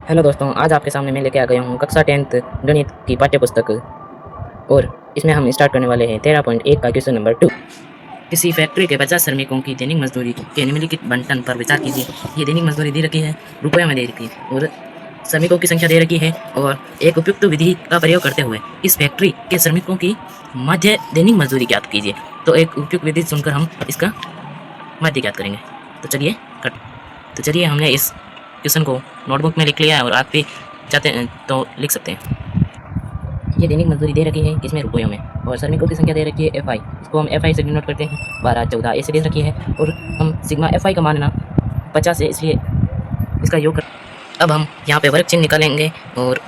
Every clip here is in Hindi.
हेलो दोस्तों, आज आपके सामने मैं लेके आ गया हूँ कक्षा 10th गणित की पाठ्य पुस्तक। और इसमें हम स्टार्ट करने वाले हैं 13.1 का क्वेश्चन नंबर 2। किसी फैक्ट्री के 50 श्रमिकों की दैनिक मजदूरी के निम्नलिखित बंटन पर विचार कीजिए। ये दैनिक मजदूरी दे रखी है, रुपये में दे रखी है और श्रमिकों की संख्या दे रखी है। और एक उपयुक्त विधि का प्रयोग करते हुए इस फैक्ट्री के श्रमिकों की मध्य दैनिक मजदूरी ज्ञात कीजिए। तो एक उपयुक्त विधि सुनकर हम इसका मध्य ज्ञात करेंगे। तो चलिए हमने इस क्वेश्चन को नोटबुक में लिख लिया है और आप भी चाहते हैं तो लिख सकते हैं। ये दैनिक मजदूरी दे रखी है किसमें, रुपयों में, और श्रमिकों की संख्या दे रखी है FI। इसको हम FI से डिनोट करते हैं, 12 14 ऐसे दे रखी है। और हम सिग्मा FI का मानना 50 है, इसलिए इसका योग कर। अब हम यहाँ पे वर्ग चिन्ह निकालेंगे और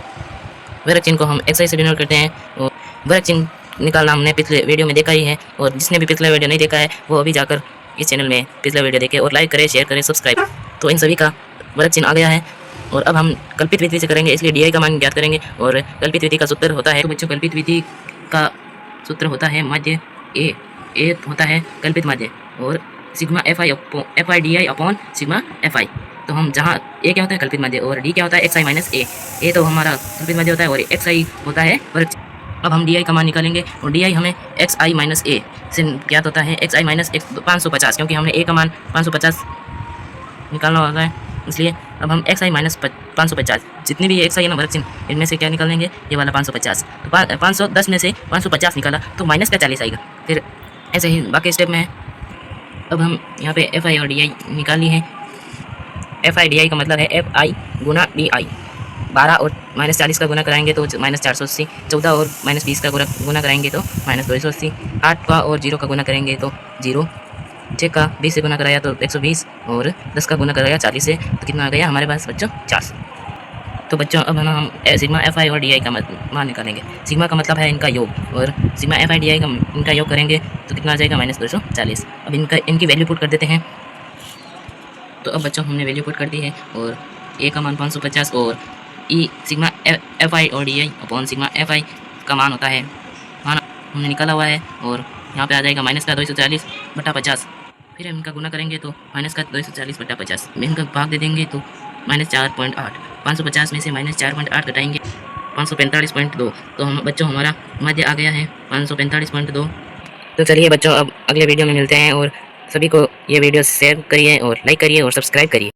वर्ग चिन्ह को हम XI से डिनोट करते हैं। और वर्ग चिन्ह निकालना हमने पिछले वीडियो में देखा ही है, और जिसने भी पिछला वीडियो नहीं देखा है वो अभी जाकर इस चैनल में पिछला वीडियो देखे और लाइक करें, शेयर करें, सब्सक्राइब। तो इन सभी का वर्ग चिन्ह आ गया है। और अब हम कल्पित विधि से करेंगे, इसलिए DI का मान ज्ञात करेंगे। और कल्पित विधि का सूत्र होता है, तो बच्चों कल्पित विधि का सूत्र होता है मध्य ए होता है कल्पित मध्य, और sigma FI DI upon sigma FI। तो हम जहाँ ए क्या होता है कल्पित मध्य और डी क्या होता है XI माइनस ए तो हमारा कल्पित मध्य होता है और XI होता है वर्ग। अब हम DI का मान निकालेंगे और DI हमें XI माइनस ए से ज्ञात होता है, XI माइनस 550, क्योंकि हमने ए का मान 550 निकालना होता है, इसलिए अब हम XI माइनस 550 जितनी भी XI है ना वर्ग चिन्ह, इनमें से क्या निकालेंगे, ये वाला 550। तो 510 में से 550 निकाला तो माइनस का 40 आएगा। फिर ऐसे ही बाकी स्टेप में है। अब हम यहाँ पे FI और DI निकाली है। FI DI का मतलब है FI गुना DI। 12 और माइनस 40 का गुना कराएंगे तो माइनस 480, 14 और माइनस 20 का गुना कराएंगे तो माइनस 280, 8 का और 0 का गुना करेंगे तो 0, 6 का 20 से गुना कराया तो 120, और 10 का गुना कराया 40 से, तो कितना आ गया हमारे पास बच्चों 400। तो बच्चों अब हम सिग्मा FI और DI का मान निकालेंगे। सिग्मा का मतलब है इनका योग, और सिग्मा FI DI का इनका योग करेंगे तो कितना आ जाएगा माइनस 240। अब इनकी वैल्यू पुट कर देते हैं। तो अब बच्चों हमने वैल्यू पुट कर दी है, और ए का मान 550 और ई सिग्मा FI और DI अपॉन सिग्मा FI का मान होता है, मान हमने निकाला हुआ है। और यहाँ पे आ जाएगा माइनस का 240 बटा 50। फिर हम इनका गुना करेंगे तो माइनस का 240 बटा 50 में इनका भाग दे देंगे तो माइनस 4.8। 550 में से माइनस 4.8 घटाएंगे 545.2। तो हम बच्चों हमारा मध्य आ गया है 545.2। तो चलिए बच्चों अब अगले वीडियो में मिलते हैं, और सभी को ये वीडियो शेयर करिए और लाइक करिए और सब्सक्राइब करिए।